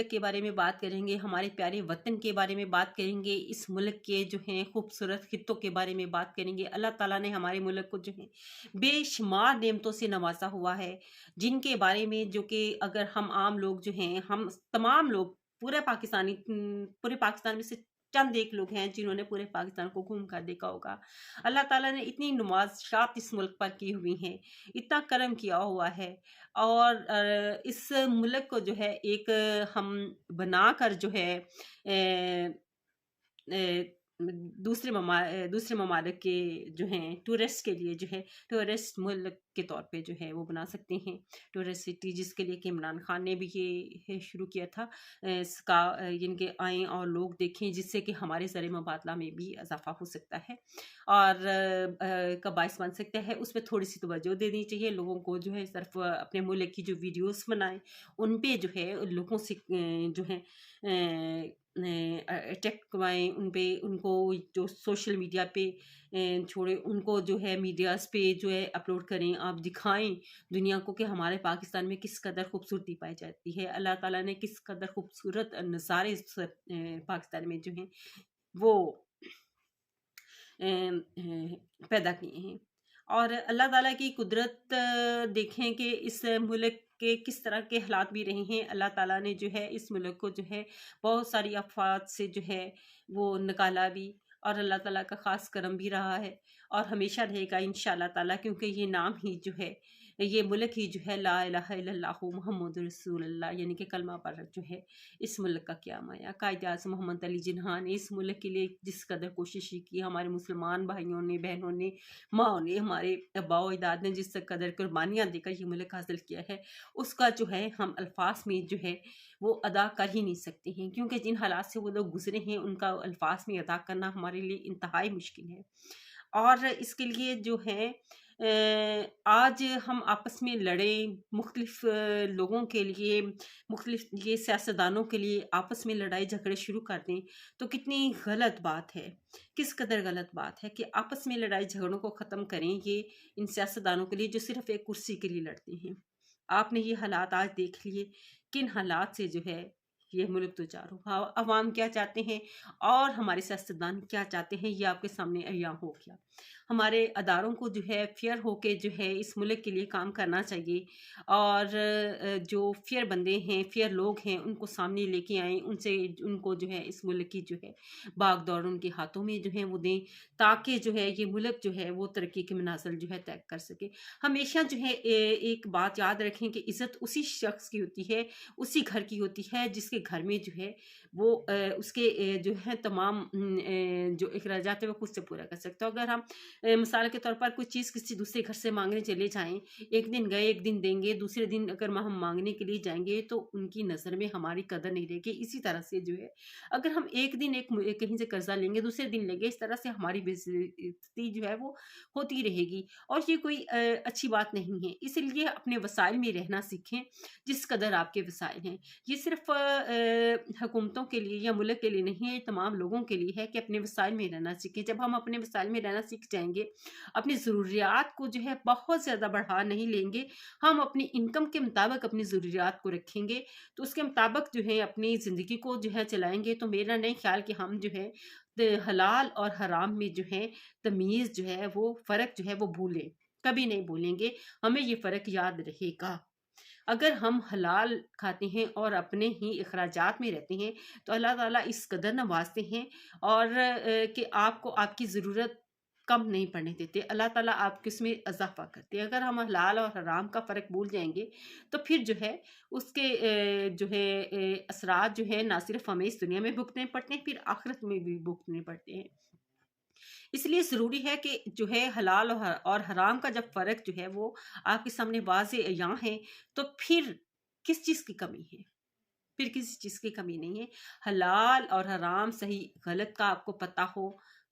के बारे में बात करेंगे, हमारे प्यारे वतन के बारे में बात करेंगे, इस मुल्क के जो हैं खूबसूरत खित्तों के बारे में बात करेंगे। अल्लाह ताला ने हमारे मुल्क को जो है बेशुमार नेमतों से नवाजा हुआ है, जिनके बारे में जो कि अगर हम आम लोग जो हैं, हम तमाम लोग पूरे पाकिस्तान में से चंद एक लोग हैं जिन्होंने पूरे पाकिस्तान को घूम कर देखा होगा। अल्लाह ताला ने इतनी नुमाज़शात इस मुल्क पर की हुई हैं, इतना करम किया हुआ है, और इस मुल्क को जो है एक हम बनाकर जो है दूसरे ममालिक के जो हैं टूरिस्ट के लिए जो है टूरिस्ट मुल्क के तौर पे जो है वो बना सकते हैं, टूरिस्ट सिटी, जिसके लिए कि इमरान खान ने भी ये शुरू किया था। इसका इनके आएँ और लोग देखें, जिससे कि हमारे ज़र मुबादला में भी इजाफा हो सकता है और का बायस बन सकता है। उसमें थोड़ी सी तवज्जो देनी चाहिए लोगों को, जो है सिर्फ अपने मुल्क की जो वीडियोस बनाएं उन पे जो है लोगों से जो है अटैक करवाएं, उन पे उनको जो सोशल मीडिया पे छोड़े, उनको जो है मीडियाज़ पे जो है अपलोड करें, आप दिखाएं दुनिया को कि हमारे पाकिस्तान में किस कदर खूबसूरती पाई जाती है, अल्लाह ताला ने किस कदर खूबसूरत नज़ारे पाकिस्तान में जो हैं वो पैदा किए हैं। और अल्लाह ताला की कुदरत देखें कि इस मुल्क के किस तरह के हालात भी रहे हैं। अल्लाह ताला ने जो है इस मुल्क को जो है बहुत सारी आफात से जो है वो निकाला भी, और अल्लाह ताला का ख़ास करम भी रहा है और हमेशा रहेगा इंशाअल्लाह ताला, क्योंकि ये नाम ही जो है, ये मुल्क ही जो है ला इलाहा इल्लल्लाहु मुहम्मदुर रसूलुल्लाह, यानी कि कलमा पर जो है इस मुल्क का क्या माया। कायद-ए-आज़म मोहम्मद अली जिन्ना ने इस मुल्क के लिए जिस कदर कोशिश की, हमारे मुसलमान भाइयों ने, बहनों ने, माँओं ने, हमारे आबाओ अजदाद ने जिस कदर कुर्बानियाँ देकर ये मुल्क हासिल किया है, उसका जो है हम अल्फाज में जो है वो अदा कर ही नहीं सकते हैं, क्योंकि जिन हालात से वो लोग गुजरे हैं उनका अल्फाज में अदा करना हमारे लिए इंतहाई मुश्किल है। और इसके लिए जो है आज हम आपस में लड़ें, मुख्तलिफ लोगों के लिए, मुख्तलिफ ये सियासतदानों के लिए आपस में लड़ाई झगड़े शुरू कर दें, तो कितनी गलत बात है, किस कदर गलत बात है कि आपस में लड़ाई झगड़ों को ख़त्म करें, ये इन सियासतदानों के लिए जो सिर्फ एक कुर्सी के लिए लड़ते हैं। आपने ये हालात आज देख लिए, किन हालात से जो है ये मुल्क दो चार हुआ, अवाम क्या चाहते हैं और हमारे सियासतदान क्या चाहते हैं, ये आपके सामने अय्यां हो गया। हमारे अदारों को जो है फेयर होके जो है इस मुल्क के लिए काम करना चाहिए, और जो फेयर बंदे हैं, फेयर लोग हैं, उनको सामने लेके आएँ, उनसे उनको जो है इस मुल्क की जो है भाग दौड़ उनके हाथों में जो है वो दें, ताकि जो है ये मुल्क जो है वो तरक्की के मनाज़िल जो है तय कर सके। हमेशा जो है एक बात याद रखें कि इज़्ज़त उसी शख्स की होती है, उसी घर की होती है जिसके घर में जो है वो उसके जो है तमाम जो अखराजात है वो खुद से पूरा कर सकता है। अगर हम मिसाल के तौर पर कोई चीज़ किसी दूसरे घर से मांगने चले जाएं, एक दिन गए एक दिन देंगे, दूसरे दिन अगर हम मांगने के लिए जाएंगे तो उनकी नज़र में हमारी कदर नहीं रहेगी। इसी तरह से जो है अगर हम एक दिन कहीं से कर्जा लेंगे, दूसरे दिन लेंगे, इस तरह से हमारी बेइज्जती जो है वो होती रहेगी, और ये कोई अच्छी बात नहीं है। इसीलिए अपने वसाइल में रहना सीखें जिस कदर आपके वसाइल हैं। ये सिर्फ हुकूमतों के लिए या मुल्क के लिए नहीं है, तमाम लोगों के लिए है कि अपने वसाइल में रहना सीखें। जब हम अपने वसाइल में रहना सीख जाएंगे, अपनी ज़रूरियात को जो है बहुत ज़्यादा बढ़ा नहीं लेंगे, हम अपनी इनकम के मुताबिक अपनी ज़रूरियात को रखेंगे, तो उसके मुताबिक जो है अपनी ज़िंदगी को जो है चलाएंगे, तो मेरा नहीं ख्याल कि हम जो है हलाल और हराम में जो है तमीज़ जो है वो फ़र्क जो है वो भूलें, कभी नहीं भूलेंगे, हमें ये फ़र्क याद रहेगा। अगर हम हलाल खाते हैं और अपने ही अखराजात में रहते हैं, तो अल्लाह ताला इस कदर नवाजते हैं और कि आपको आपकी ज़रूरत कम नहीं पड़ने देते। अल्लाह ताला आपके उसमें इज़ाफ़ा करते हैं। अगर हम हलाल और हराम का फ़र्क भूल जाएँगे, तो फिर जो है उसके जो है असरात जो है ना सिर्फ़ हमें इस दुनिया में भुगतने पड़ते हैं, फिर आखिरत में भी भुगतने पड़ते हैं। इसलिए ज़रूरी है कि जो है हलाल और हराम का जब फ़र्क जो है वो आपके सामने वाज़े-अयां है, तो फिर किस चीज़ की कमी है? फिर किसी चीज़ की कमी नहीं है। हलाल और हराम, सही गलत का आपको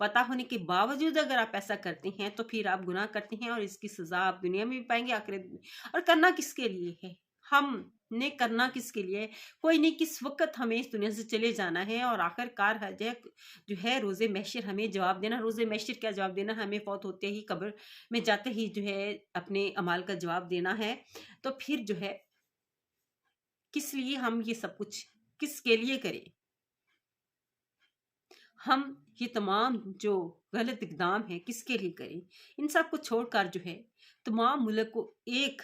पता होने के बावजूद अगर आप ऐसा करते हैं, तो फिर आप गुनाह करते हैं और इसकी सज़ा आप दुनिया में भी पाएँगे, आखिरत में। और करना किसके लिए है? हमने करना किसके लिए है? कोई नहीं, किस वक़्त हमें इस दुनिया से चले जाना है, और आखिरकार जो है रोज़े महशर हमें जवाब देना। रोज़े महशर क्या जवाब देना? हमें फौत होते ही, कब्र में जाते ही जो है अपने अमाल का जवाब देना है। तो फिर जो है किस लिए हम ये सब कुछ किस के लिए करे? हम ये तमाम जो गलत इक़दाम है किसके लिए करें? इन सब को छोड़कर जो है तमाम मुल्क को एक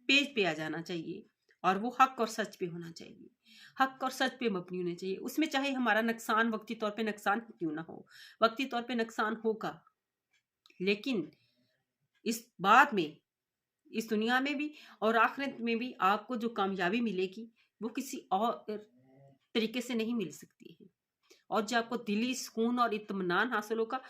पेज पे आ जाना चाहिए और वो हक और सच पे होना चाहिए। हक और सच पे मबनी होना चाहिए। उसमें चाहे हमारा नुकसान वक्ती तौर पे नुकसान क्यों ना हो, वक्ती तौर पे नुकसान होगा, लेकिन इस बाद में, इस दुनिया में भी और आखिरत में भी आपको जो कामयाबी मिलेगी वो किसी और तरीके से नहीं मिल सकती है। और जो आपको दिली सुकून और इत्मीनान हासिल होगा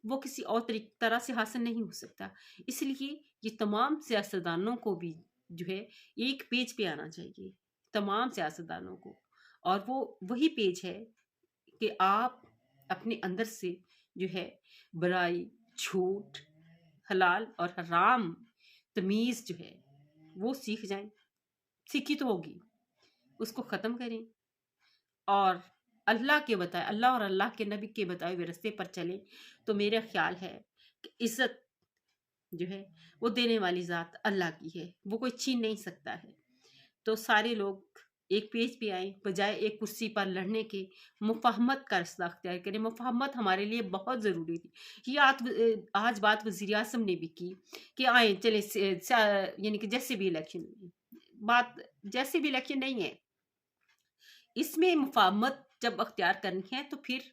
वो किसी और तरह से हासिल नहीं हो सकता। इसलिए ये तमाम सियासतदानों को भी जो है एक पेज पे आना चाहिए, तमाम सियासतदानों को। और वो वही पेज है कि आप अपने अंदर से जो है बुराई, झूठ, हलाल और हराम तमीज़ जो है वो सीख जाएं। सीखी तो होगी, उसको ख़त्म करें और अल्लाह और अल्लाह के नबी के बताए हुए रास्ते पर चलें। तो मेरा ख्याल है कि इज्जत जो है वो देने वाली ज़ात अल्लाह की है, वो कोई छीन नहीं सकता है। तो सारे लोग एक पेज पे आए, बजाय एक कुर्सी पर लड़ने के मुफाहमत का रास्ता अख्तियार करें। मुफाहमत हमारे लिए बहुत ज़रूरी थी। ये आज बात वज़ीर आज़म ने भी की कि आए चले यानी कि जैसे भी इलेक्शन, बात जैसे भी इलेक्शन नहीं है, इसमें मुफाहमत जब अख्तियार करनी है तो फिर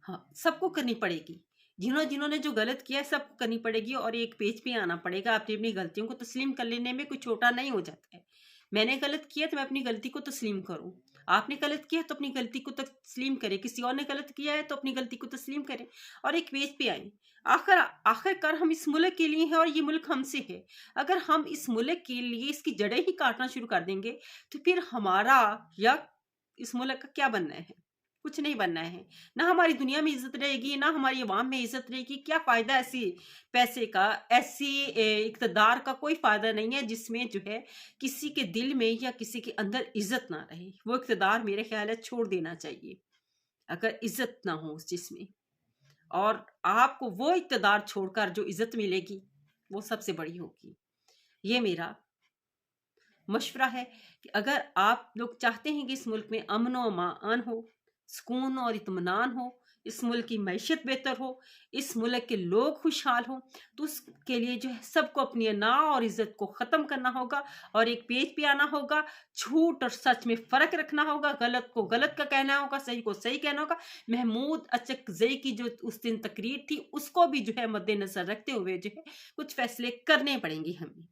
हाँ सबको करनी पड़ेगी। जिन्होंने जो गलत किया है सबको करनी पड़ेगी और एक पेज पे आना पड़ेगा। अपनी अपनी गलतियों को तस्लीम कर लेने में कोई छोटा नहीं हो जाता है। मैंने गलत किया तो मैं अपनी गलती को तस्लीम करूं, आपने गलत किया तो अपनी गलती को तस्लीम करें, किसी और ने गलत किया है तो अपनी गलती को तस्लीम करें और एक पेज पे आए। आखिरकार हम इस मुल्क के लिए हैं और ये मुल्क हमसे है। अगर हम इस मुल्क के लिए इसकी जड़ें ही काटना शुरू कर देंगे तो फिर हमारा या इस मुल्क का क्या बनना है? कुछ नहीं बनना है। ना हमारी दुनिया में इज्जत रहेगी, ना हमारी अवाम में इज्जत रहेगी। क्या फ़ायदा ऐसी पैसे का, ऐसी इक़्तिदार का कोई फ़ायदा नहीं है जिसमें जो है किसी के दिल में या किसी के अंदर इज्जत ना रहे। वो इक़्तिदार मेरे ख्याल है छोड़ देना चाहिए, अगर इज्जत ना हो उस जिसमें। और आपको वो इक़्तिदार छोड़कर जो इज्जत मिलेगी वो सबसे बड़ी होगी। ये मेरा मशवरा है कि अगर आप लोग चाहते हैं कि इस मुल्क में अमन व अमान हो, सुकून और इत्मीनान हो, इस मुल्क की मैशत बेहतर हो, इस मुल्क के लोग खुशहाल हों, तो उसके लिए जो है सबको अपनी अना और इज़्ज़त को ख़त्म करना होगा और एक पेज पे आना होगा। झूठ और सच में फ़र्क रखना होगा, गलत को गलत का कहना होगा, सही को सही कहना होगा। महमूद अचकज़ई की जो उस दिन तकरीर थी उसको भी जो है मद्देनज़र रखते हुए जो है कुछ फ़ैसले करने पड़ेंगे हमें।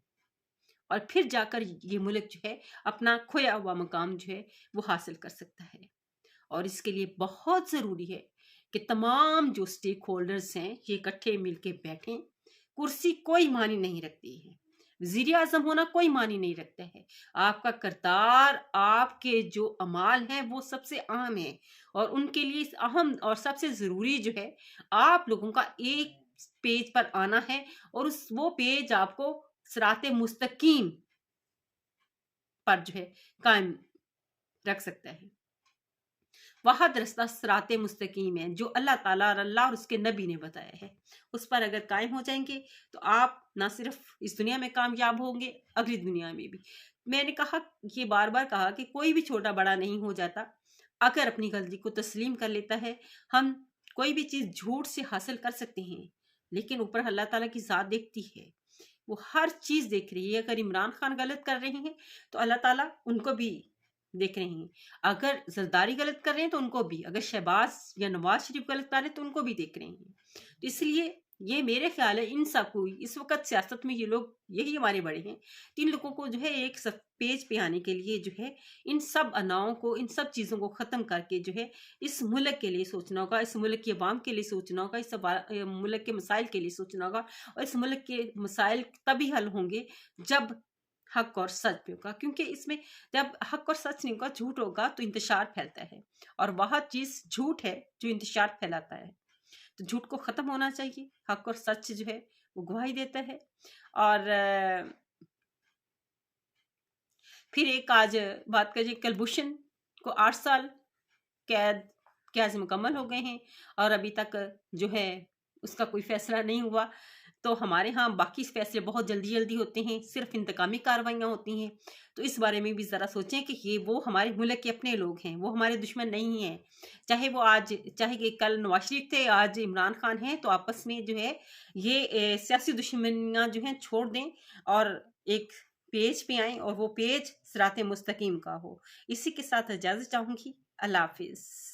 और फिर जाकर ये मुल्क जो है अपना खोया हुआ मकाम जो है वो हासिल कर सकता है। और इसके लिए बहुत ज़रूरी है कि तमाम जो स्टेक होल्डर्स हैं ये इकट्ठे मिलके बैठें। कुर्सी कोई मानी नहीं रखती है, वज़ीर आज़म होना कोई मानी नहीं रखता है। आपका किरदार, आपके जो अमाल हैं वो सबसे अहम है और उनके लिए अहम और सबसे ज़रूरी जो है आप लोगों का एक पेज पर आना है और वो पेज आपको सिराते मुस्तकीम पर जो है कायम रख सकता है। वहद रास्ता सिराते मुस्तकीम है जो अल्लाह ताला और अल्लाह और उसके नबी ने बताया है। उस पर अगर कायम हो जाएंगे तो आप ना सिर्फ इस दुनिया में कामयाब होंगे, अगली दुनिया में भी। मैंने कहा, ये बार बार कहा कि कोई भी छोटा बड़ा नहीं हो जाता अगर अपनी गलती को तस्लीम कर लेता है। हम कोई भी चीज़ झूठ से हासिल कर सकते हैं, लेकिन ऊपर अल्लाह ताला की ज़ात देखती है, वो हर चीज़ देख रही है। अगर इमरान खान गलत कर रहे हैं तो अल्लाह ताला उनको भी देख रहे हैं। अगर जरदारी गलत कर रहे हैं तो उनको भी, अगर शहबाज या नवाज शरीफ गलत कर रहे हैं तो उनको भी देख रहे हैं। तो इसलिए ये मेरे ख्याल है इन सब को इस वक्त सियासत में ये लोग, यही हमारे बड़े हैं, तीन लोगों को जो है एक पेज पे आने के लिए जो है इन सब अनाओं को, इन सब चीज़ों को ख़त्म करके जो है इस मुल्क के लिए सोचना होगा, इस मुल्क की आवाम के लिए सोचना होगा, इस मुल्क के मसाइल के लिए सोचना होगा। और इस मुल्क के मसाइल तभी हल होंगे जब हक और सच पे होगा, क्योंकि इसमें जब हक और सच नहीं होगा, झूठ होगा तो इंतशार फैलता है और वह चीज़ झूठ है जो इंतशार फैलाता है। तो झूठ को ख़त्म होना चाहिए, हक और सच जो है वो गवाही देता है। और फिर एक आज बात करिए, कुलभूषण को 8 साल कैद के आज मुकम्मल हो गए हैं और अभी तक जो है उसका कोई फैसला नहीं हुआ। تو ہمارے ہاں باقی فیصلے بہت جلدی جلدی ہوتے ہیں، صرف انتقامی کارروائیاں ہوتی ہیں۔ تو اس بارے میں بھی ذرا سوچیں کہ یہ وہ ہمارے ملک کے اپنے لوگ ہیں، وہ ہمارے دشمن نہیں ہیں۔ چاہے کہ کل نواز شریف تھے، آج عمران خان ہیں، تو آپس میں جو ہے یہ سیاسی دشمنیاں جو ہیں چھوڑ دیں اور ایک پیج پہ آئیں، اور وہ پیج صراط مستقیم کا ہو۔ اسی کے ساتھ اجازت چاہوں گی۔ اللہ حافظ۔